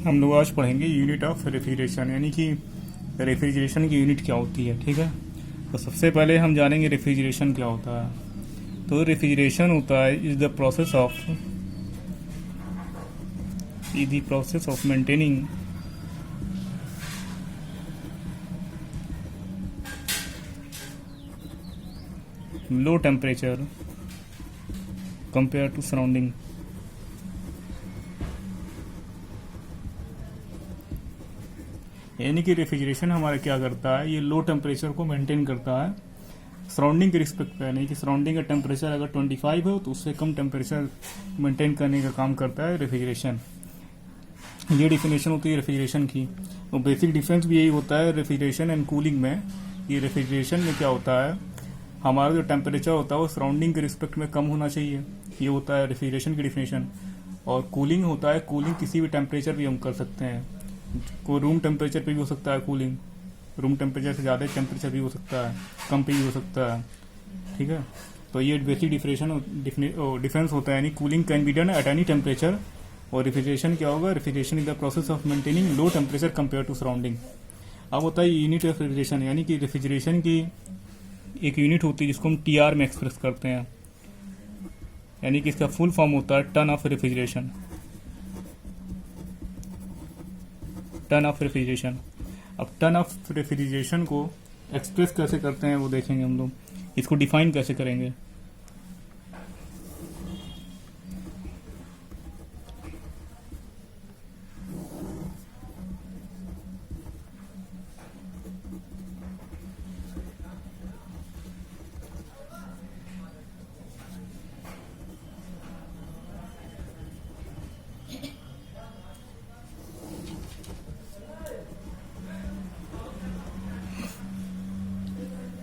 हम लोग आज पढ़ेंगे यूनिट ऑफ रेफ्रिजरेशन, यानी कि रेफ्रिजरेशन की यूनिट क्या होती है। ठीक है, तो सबसे पहले हम जानेंगे रेफ्रिजरेशन क्या होता है। तो रेफ्रिजरेशन होता है is the process of maintaining low temperature compare to surrounding. यानी कि रेफ्रिजरेशन हमारा क्या करता है, ये लो टेम्परेचर को मेंटेन करता है सराउंडिंग के रिस्पेक्ट पे। यानी कि सराउंडिंग का टेम्परेचर अगर 25 हो तो उससे कम टेम्परेचर मेंटेन करने का काम करता है रेफ्रिजरेशन। ये डिफिनेशन होती है रेफ्रिजरेशन की। और बेसिक डिफरेंस भी यही होता है रेफ्रिजरेशन एंड कूलिंग में। ये रेफ्रिजरेशन में क्या होता है, हमारा जो टेम्परेचर होता है वो सराउंडिंग के रिस्पेक्ट में कम होना चाहिए, ये होता है रेफ्रिजरेशन की डिफिनेशन। और कूलिंग होता है, कूलिंग किसी भी टेम्परेचर भी हम कर सकते हैं। को रूम टेम्परेचर पे भी हो सकता है कूलिंग, रूम टेम्परेचर से ज़्यादा टेम्परेचर भी हो सकता है, कम पे भी हो सकता है। ठीक है, तो ये बेसिक डिफरेंस होता है। यानी cooling can be done at any temperature. और रेफ्रिजरेशन क्या होगा, refrigeration is the process of maintaining low temperature compare to surrounding. अब होता है यूनिट ऑफ रेफ्रिजरेशन, यानी कि रेफ्रिजरेशन की एक यूनिट होती है जिसको हम टीआर में एक्सप्रेस करते हैं। यानी कि इसका फुल फॉर्म होता है ton of refrigeration. Ton of refrigeration. अब टन ऑफ रेफ्रिजरेशन को एक्सप्रेस कैसे करते हैं वो देखेंगे हम लोग। इसको डिफाइन कैसे करेंगे।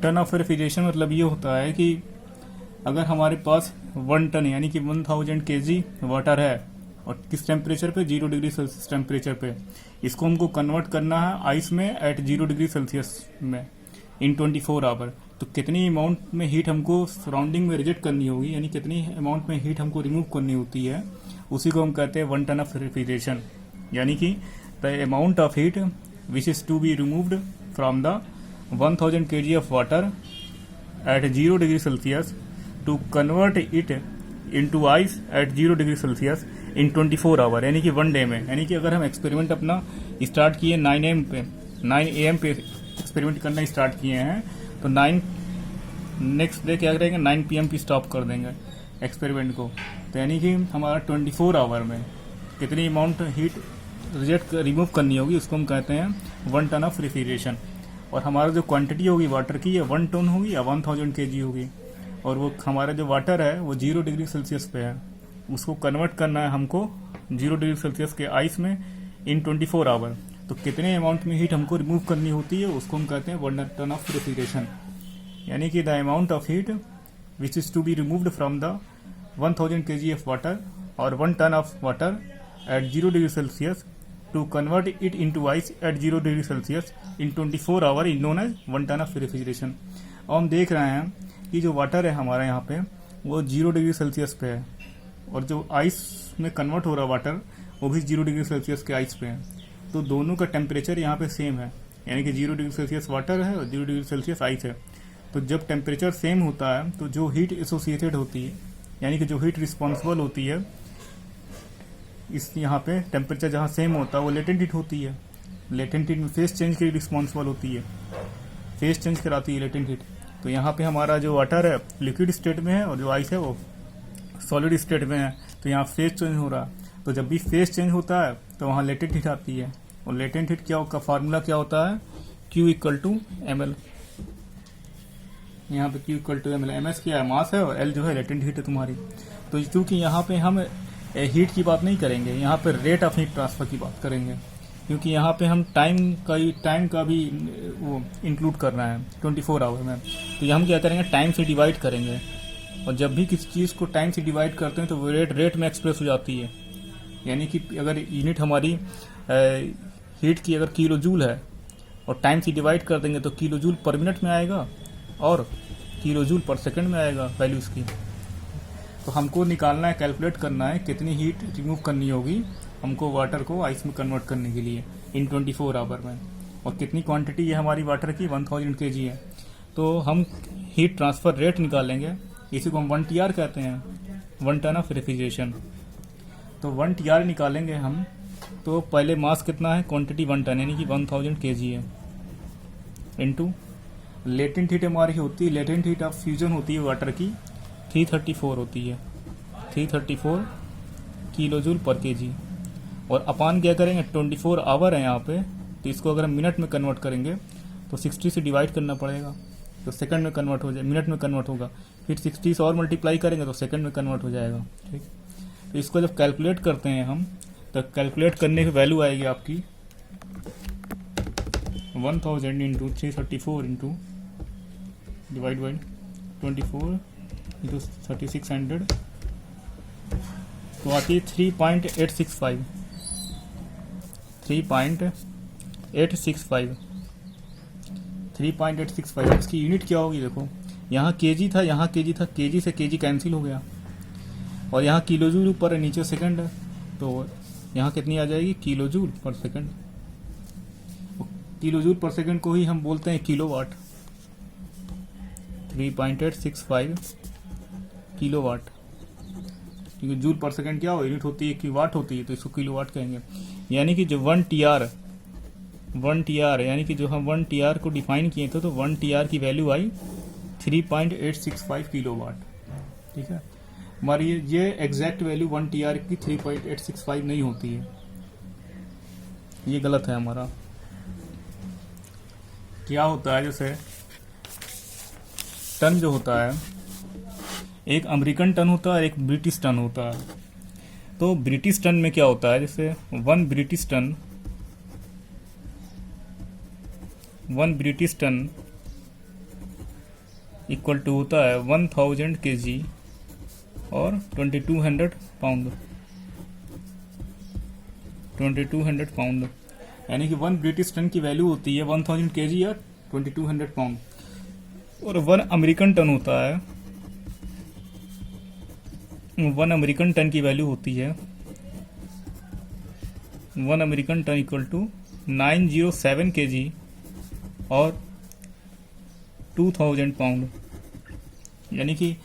टन ऑफ रेफ्रिजरेशन मतलब ये होता है कि अगर हमारे पास 1 टन यानी कि 1000 kg वाटर है और किस टेम्परेचर पे, 0 डिग्री सेल्सियस टेम्परेचर पे, इसको हमको कन्वर्ट करना है आइस में एट 0 डिग्री सेल्सियस में इन 24 आवर। तो कितनी अमाउंट में हीट हमको सराउंडिंग में रिजेक्ट करनी होगी, यानी कितनी अमाउंट में हीट हमको रिमूव करनी होती है, उसी को हम कहते हैं 1 टन ऑफ रेफ्रिजरेशन। यानी कि the amount of heat which is to be removed from the 1000 kg of water at 0 degree Celsius to convert it into ice at 0 degree Celsius in 24 our, यानी कि 1 डे में। यानी कि अगर हम experiment अपना स्टार्ट किए 9 AM पे एक्सपेरिमेंट करना स्टार्ट किए हैं, तो नेक्स्ट डे क्या करेंगे, 9 PM पे स्टॉप कर देंगे एक्सपेरिमेंट को। तो यानी कि हमारा 24 आवर में कितनी अमाउंट हीट रिमूव करनी होगी, उसको हम कहते हैं 1 टन ऑफ रेफ्रिजरेशन। और हमारा जो क्वांटिटी होगी वाटर की, ये 1 टन होगी या 1000 kg होगी। और वो हमारा जो वाटर है वो 0 डिग्री सेल्सियस पे है, उसको कन्वर्ट करना है हमको 0 डिग्री सेल्सियस के आइस में इन 24 आवर। तो कितने अमाउंट में हीट हमको रिमूव करनी होती है, उसको हम कहते हैं 1 टन ऑफ रेफ्रिजरेशन। यानी कि the amount of heat which is to be removed from the 1000 kg of water और 1 ton of water at 0 degree Celsius to convert it into ice at 0 degree Celsius in 24 hour is known as 1 ton of refrigeration। और हम देख रहे हैं कि जो water है हमारा यहाँ पे वो 0 डिग्री सेल्सियस पे है, और जो आइस में कन्वर्ट हो रहा वाटर वो भी 0 डिग्री सेल्सियस के आइस पे है। तो दोनों का टेम्परेचर यहाँ पे सेम है, यानी कि 0 डिग्री सेल्सियस वाटर है और 0 डिग्री सेल्सियस आइस है। तो जब टेम्परेचर सेम होता है तो जो हीट एसोसिएटेड होती है, यानी कि जो हीट रिस्पॉन्सिबल होती है इस यहाँ पे टेम्परेचर जहाँ सेम होता है वो लेटेंट हीट होती है। लेटेंट हीट फेस चेंज के लिए रिस्पॉन्सिबल होती है, फेस चेंज कराती है लेटेंट हीट। तो यहाँ पे हमारा जो वाटर है लिक्विड स्टेट में है और जो आइस है वो सॉलिड स्टेट में है, तो यहाँ फेस चेंज हो रहा है। तो जब भी फेस चेंज होता है तो वहाँ लेटेंट हीट आती है। और लेटेंट हीट क्या का फार्मूला क्या होता है, Q = ml। यहाँ पे Q = ml, ms क्या है, मास है, और L जो है लेटेंट हीट है तुम्हारी। तो क्योंकि यहाँ पे हम हीट की बात नहीं करेंगे, यहाँ पर रेट ऑफ हीट ट्रांसफर की बात करेंगे, क्योंकि यहाँ पे हम टाइम का भी वो इंक्लूड कर रहे हैं 24 आवर में। तो ये हम क्या करेंगे, टाइम से डिवाइड करेंगे। और जब भी किसी चीज़ को टाइम से डिवाइड करते हैं तो वो रेट में एक्सप्रेस हो जाती है। यानी कि अगर यूनिट हमारी हीट की अगर किलो जूल है और टाइम से डिवाइड कर देंगे तो किलो जूल पर मिनट में आएगा और किलो जूल पर सेकेंड में आएगा वैल्यूज़ की। तो हमको निकालना है, कैलकुलेट करना है कितनी हीट रिमूव करनी होगी हमको वाटर को आइस में कन्वर्ट करने के लिए इन 24 आवर में। और कितनी क्वांटिटी है हमारी वाटर की, 1000 kg है। तो हम हीट ट्रांसफ़र रेट निकालेंगे, इसी को हम 1 TR कहते हैं, 1 टन ऑफ रेफ्रिजरेशन। तो 1 TR निकालेंगे हम। तो पहले मास कितना है, क्वांटिटी 1 टन यानी कि 1000 kg है, इनटू लेटेंट हीट हमारी होती है, लेटेंट हीट ऑफ फ्यूजन होती है वाटर की 334 होती है, 334 किलो जूल पर kg। और अपान क्या करेंगे, 24 आवर है यहाँ पे, तो इसको अगर हम मिनट में कन्वर्ट करेंगे तो 60 से डिवाइड करना पड़ेगा, तो सेकंड में कन्वर्ट हो जाए, मिनट में कन्वर्ट होगा। फिर 60 से और मल्टीप्लाई करेंगे तो सेकंड में कन्वर्ट हो जाएगा। ठीक, तो इसको जब कैलकुलेट करते हैं हम, तो कैलकुलेट करने की वैल्यू आएगी आपकी 1000 into 334 into divide by 24 into 3600, तो आती है 3.865 3.865। इसकी यूनिट क्या होगी, देखो यहाँ केजी था, यहाँ केजी था, केजी से केजी कैंसिल हो गया, और यहाँ किलो जूल ऊपर है, नीचे सेकंड है, तो यहाँ कितनी आ जाएगी, kilo joule per second. Kilo joule per second को ही हम बोलते हैं किलोवाट। 3.865 किलोवाट, क्योंकि जूल पर सेकंड क्या हो, यूनिट होती है कि वाट होती है, तो इसको किलोवाट कहेंगे। यानी कि जो 1 TR यानी कि जो हम 1 TR को डिफाइन किए थे, तो 1 TR की वैल्यू आई 3.865 किलोवाट। ठीक है, हमारी ये एग्जैक्ट वैल्यू 1 TR की 3.865 नहीं होती है, ये गलत है हमारा। क्या होता है, जैसे टन जो होता है, एक अमेरिकन टन होता है और एक ब्रिटिश टन होता है। तो ब्रिटिश टन में क्या होता है, जैसे 1 ब्रिटिश टन इक्वल टू होता है 1000 kg और 2200 पाउंड, 2200 पाउंड। यानी कि 1 ब्रिटिश टन की वैल्यू होती है 1000 kg या 2200 पाउंड। और 1 अमेरिकन टन होता है, 1 अमेरिकन टन की वैल्यू होती है 1 American ton equal to 907 kg और 2000 पाउंड। यानी कि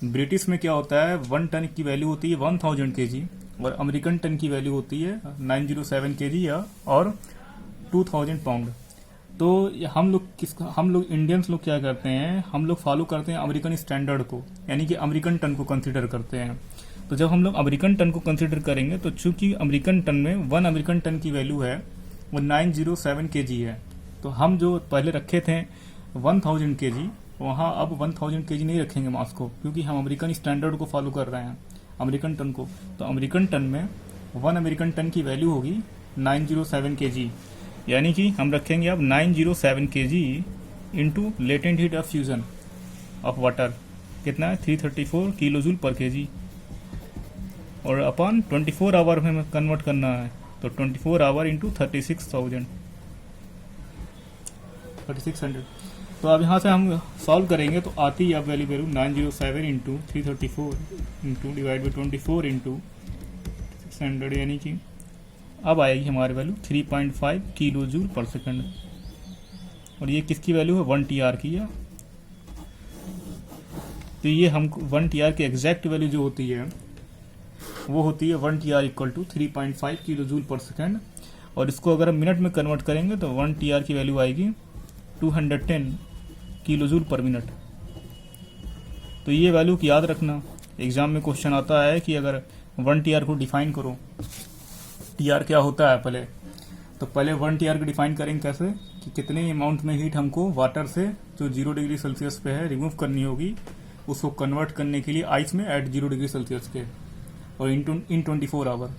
ब्रिटिश में क्या होता है, 1 टन की वैल्यू होती है 1000 kg और अमेरिकन टन की वैल्यू होती है 907 kg या और 2000 पाउंड। तो हम लोग इंडियंस लोग क्या करते हैं, हम लोग फॉलो करते हैं अमेरिकन स्टैंडर्ड को, यानी कि अमेरिकन टन को कंसीडर करते हैं। तो जब हम लोग अमेरिकन टन को कंसीडर करेंगे, तो चूंकि अमेरिकन टन में 1 अमेरिकन टन की वैल्यू है वो 907 kg है, तो हम जो पहले रखे थे 1000 kg, वहाँ अब 1000 kg नहीं रखेंगे मास को, क्योंकि हम अमेरिकन स्टैंडर्ड को फॉलो कर रहे हैं, अमेरिकन टन को। तो अमेरिकन टन में 1 अमेरिकन टन की वैल्यू होगी 907 kg, यानी कि हम रखेंगे अब 907 kg into latent heat of fusion of water, कितना है 334 किलो जूल पर kg, और अपन 24 आवर में कन्वर्ट करना है, तो 24 आवर इंटू 3600। तो अब यहाँ से हम सॉल्व करेंगे तो आती है अब value 907 into 334 into divide by 24 into 600, यानी कि अब आएगी हमारी value 3.5 kilo joule per second. और ये किसकी वैल्यू है, 1 TR की है। तो ये हमको 1 TR की एग्जैक्ट वैल्यू जो होती है वो होती है 1 TR equal to 3.5 kilo joule per second. और इसको अगर हम मिनट में कन्वर्ट करेंगे तो 1 TR की वैल्यू आएगी 210 किलो जूल पर मिनट। तो ये वैल्यू की याद रखना, एग्जाम में क्वेश्चन आता है कि अगर 1 TR को डिफाइन करो, TR क्या होता है पहले, तो पहले 1 TR को डिफाइन करेंगे कैसे, कि कितने अमाउंट में हीट हमको वाटर से जो 0 डिग्री सेल्सियस पे है रिमूव करनी होगी, उसको कन्वर्ट करने के लिए आइस में एट 0 डिग्री सेल्सियस के, और इन 24 आवर।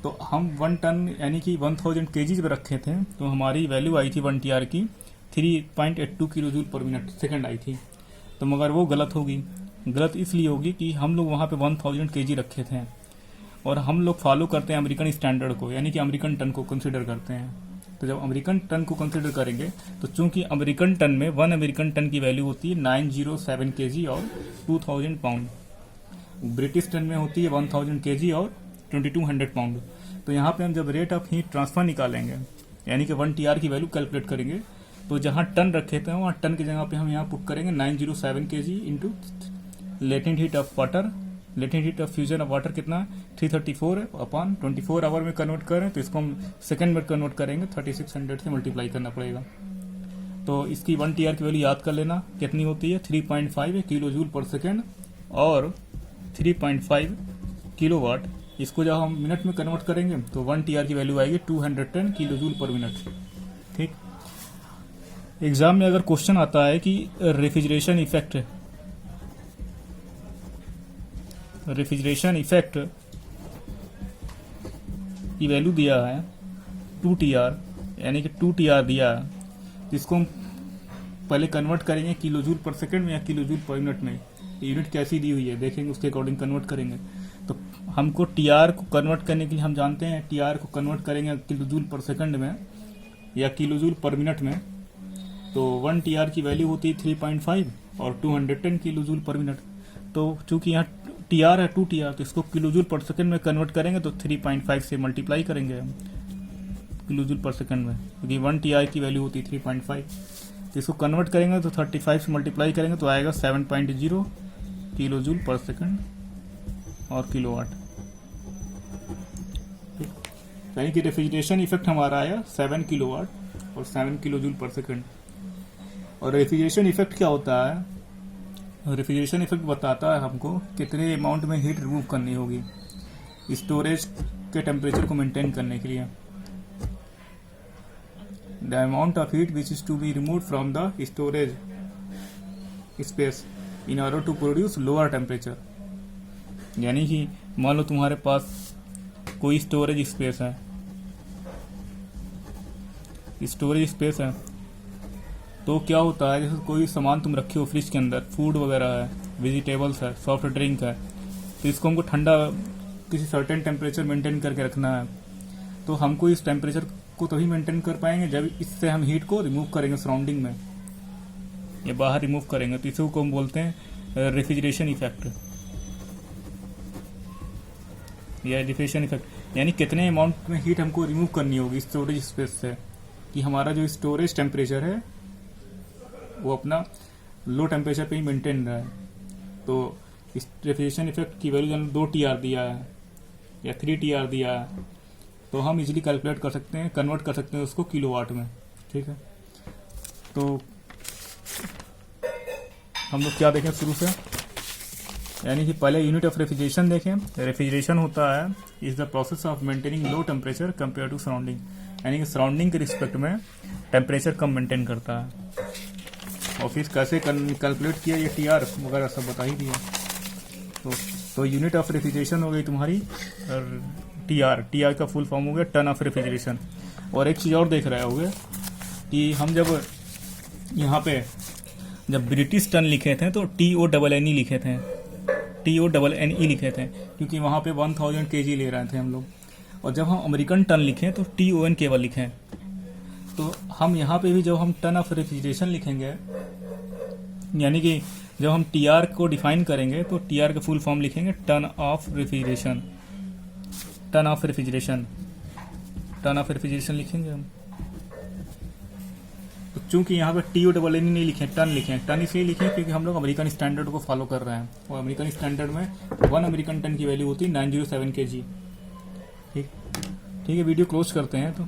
तो हम 1 टन यानी कि 1000 kg पे रखे थे, तो हमारी वैल्यू आई थी 1 TR की 3.82 kilo joule per minute second आई थी। तो मगर वो गलत होगी, गलत इसलिए होगी कि हम लोग वहाँ पे 1000 kg रखे थे, और हम लोग फॉलो करते हैं अमेरिकन स्टैंडर्ड को, यानी कि अमेरिकन टन को कंसिडर करते हैं। तो जब अमेरिकन टन को कंसिडर करेंगे, तो चूंकि अमेरिकन टन में 1 अमेरिकन टन की वैल्यू होती है 907 kg और 2000 पाउंड, ब्रिटिश टन में होती है 1000 kg और 2200 पाउंड। तो यहाँ पे हम जब रेट ऑफ हीट ट्रांसफर निकालेंगे यानी कि 1 TR की वैल्यू कैलकुलेट करेंगे, तो जहाँ टन रखे थे वहाँ टन की जगह पे हम यहाँ पुट करेंगे 907 kg into latent heat of water. Latent heat of fusion of water कितना 334 है, अपॉन 24 आवर में कन्वर्ट करें तो इसको हम सेकंड में कन्वर्ट करेंगे, 3600 से मल्टीप्लाई करना पड़ेगा। तो इसकी 1 TR की वैल्यू याद कर लेना कितनी होती है, 3.5 किलो जूल पर सेकेंड और 3.5 किलोवाट। इसको जब हम मिनट में कन्वर्ट करेंगे तो 1 TR की वैल्यू आएगी 210 किलो जूल पर मिनट। ठीक, एग्जाम में अगर क्वेश्चन आता है कि रेफ्रिजरेशन इफेक्ट की वैल्यू दिया है 2 TR यानी कि 2 TR दिया है, जिसको हम पहले कन्वर्ट करेंगे किलो जूल पर सेकंड में या किलो जूल पर मिनट में। यूनिट कैसी दी हुई है देखेंगे, उसके अकॉर्डिंग कन्वर्ट करेंगे। तो हमको TR को कन्वर्ट करने के लिए हम जानते हैं TR को कन्वर्ट करेंगे किलो जूल पर सेकंड में या किलो जूल पर मिनट में, तो 1 TR की वैल्यू होती है 3.5 और 210 किलो जूल पर मिनट। तो चूंकि यहाँ TR है 2 TR, तो इसको किलो जूल पर सेकंड में कन्वर्ट करेंगे तो 3.5 से मल्टीप्लाई करेंगे हम किलो जूल पर सेकंड में, क्योंकि 1 TR की वैल्यू होती है 3.5। तो इसको कन्वर्ट करेंगे तो 35 से मल्टीप्लाई करेंगे तो आएगा 7.0 किलो जूल पर सेकंड और किलोवाट। यानी कि रेफ्रिजरेशन इफेक्ट हमारा आया 7 किलोवाट और 7 किलो जूल पर सेकंड। और रेफ्रिजरेशन इफेक्ट क्या होता है, रेफ्रिजरेशन इफेक्ट बताता है हमको कितने अमाउंट में हीट रिमूव करनी होगी स्टोरेज के टेम्परेचर को मेंटेन करने के लिए। The amount of heat which is to be remove from the storage space in order to produce lower temperature. यानी कि मान लो तुम्हारे पास कोई स्टोरेज स्पेस है, तो क्या होता है, जैसे कोई सामान तुम रखे हो फ्रिज के अंदर, फूड वगैरह है, वेजिटेबल्स है, सॉफ्ट ड्रिंक है, तो इसको हमको ठंडा किसी सर्टेन टेम्परेचर मेंटेन करके रखना है। तो हमको इस टेम्परेचर को तभी मेंटेन कर पाएंगे जब इससे हम हीट को रिमूव करेंगे सराउंडिंग में या बाहर रिमूव करेंगे। तो इसी को हम बोलते हैं रेफ्रिजरेशन इफेक्ट या रेफ्रिजरेशन इफेक्ट। यानी कितने अमाउंट में हीट हमको रिमूव करनी होगी स्टोरेज स्पेस से कि हमारा जो स्टोरेज टेम्परेचर है वो अपना लो टेम्परेचर पे ही मेंटेन रहा है। तो इस रेफ्रिजरेशन इफेक्ट की वैल्यू 2 TR दिया है या 3 TR दिया है, तो हम इजीली कैलकुलेट कर सकते हैं, कन्वर्ट कर सकते हैं उसको किलोवाट में। ठीक है, तो हम लोग क्या देखें शुरू से, यानी कि पहले यूनिट ऑफ रेफ्रिजरेशन देखें। रेफ्रिजरेशन होता है is the process of maintaining low temperature compare to surrounding, यानी कि सराउंडिंग के रिस्पेक्ट में टेम्परेचर कम मेंटेन करता है। और फिर कैसे कैलकुलेट किया ये TR वगैरह सब बता ही दिया। तो यूनिट ऑफ रेफ्रिजरेशन हो गई तुम्हारी TR का फुल फॉर्म हो गया टन ऑफ रेफ्रिजरेशन। और एक चीज़ और देख रहे होगे कि हम जब यहाँ पे जब ब्रिटिश टन लिखे थे तो TONNE लिखे थे, TONNE लिखे थे, क्योंकि वहाँ पे 1000 kg ले रहे थे हम लोग। और जब हम अमेरिकन टन लिखें तो TON केवल लिखें। तो हम यहाँ पे भी जब हम टन ऑफ रेफ्रिजरेशन लिखेंगे, यानी कि जब हम TR को डिफाइन करेंगे तो TR का फुल फॉर्म लिखेंगे टन ऑफ रेफ्रिजरेशन लिखेंगे हम। तो चूंकि यहाँ पे TONNE नहीं लिखे, टन लिखे, टन इसलिए लिखे क्योंकि हम लोग अमेरिकन स्टैंडर्ड को फॉलो कर रहे हैं। और अमेरिकन स्टैंडर्ड में 1 अमेरिकन टन की वैल्यू होती है 907 kg। ठीक है, वीडियो क्लोज करते हैं। तो